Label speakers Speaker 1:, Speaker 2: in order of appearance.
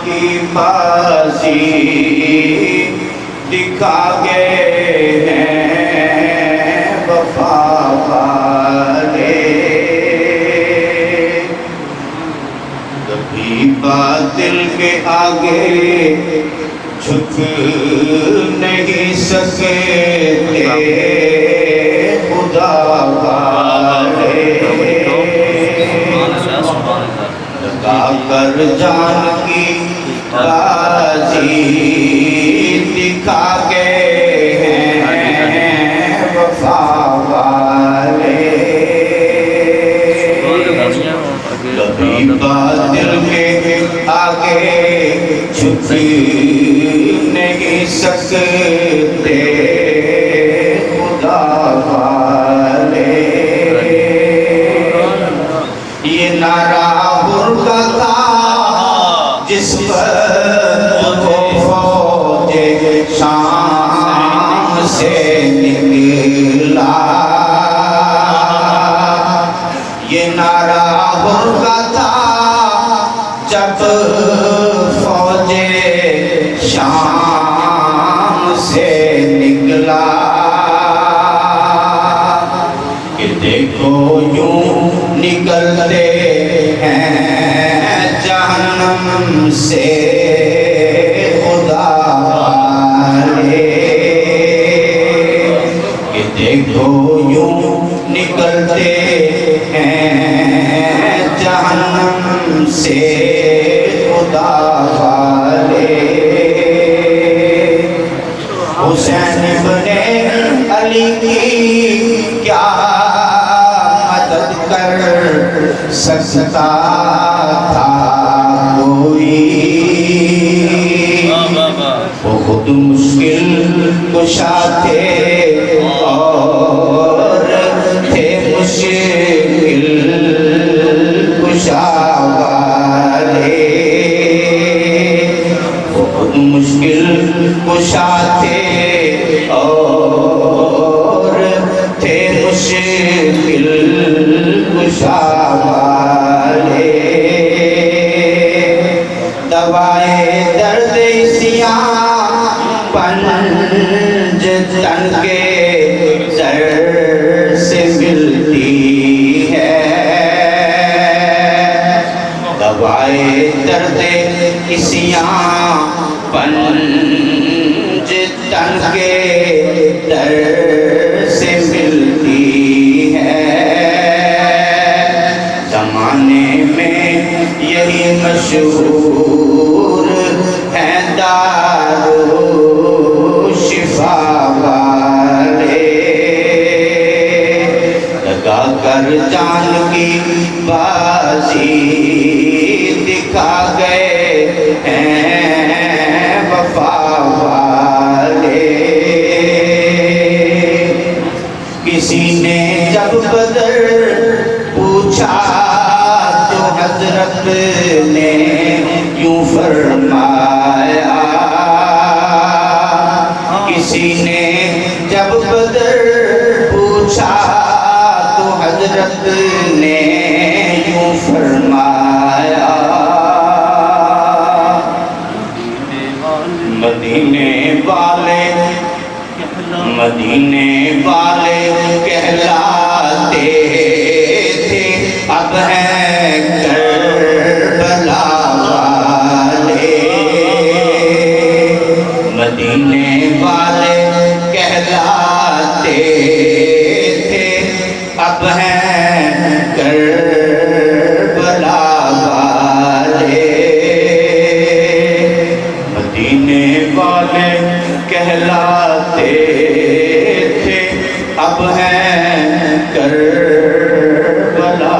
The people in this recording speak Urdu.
Speaker 1: کی بازی دکھا گئے ہیں وفا والے، کبھی باطل کے آگے جھک نہیں سکتے خدا والے، لگا کر جان کی بازی دکھا گئے ہیں وفا والے، کبھی باطل کے آگے جھک نہیں سکتے خدا والے، یہ نعرہ برقع تھا جس پر فوج شام سے نکلا، یہ نعرہ برقع تھا جب فوج شام سے نکلا، کہ دیکھو یوں نکلتے ہیں جہنم سے خدا والے، کہ دیکھو یوں نکلتے ہیں جہنم سے خدا والے، حسین ابن علی کی کیا مدد کر سکتا تھا کوئی، وہ خود مشکل کشا تھے اور تھے مشکل کشا والے، وہ خود مشکل کشا تھے اور تھے مشکل کشا والے، دوائے درد سیاہ پنج تن کے زر سے ملتی ہے، دوائے درد سیاہ پنج تن کے در سے ملتی ہے، زمانے میں یہی مشہور ہے دارو شفا والے، لگا کر جان کی بازی دکھا گئے ہیں وفا والے، کسی نے جب بدر پوچھا تو حضرت نے یوں فرمایا، کسی نے جب بدر پوچھا تو حضرت نے یوں فرمایا، مدینے والے کہلاتے تھے اب ہیں کربلا والے، مدینے والے کہلاتے تھے اب ہیں کربلا والے، مدینے والے کہلاتے تھے اب ہیں کربلا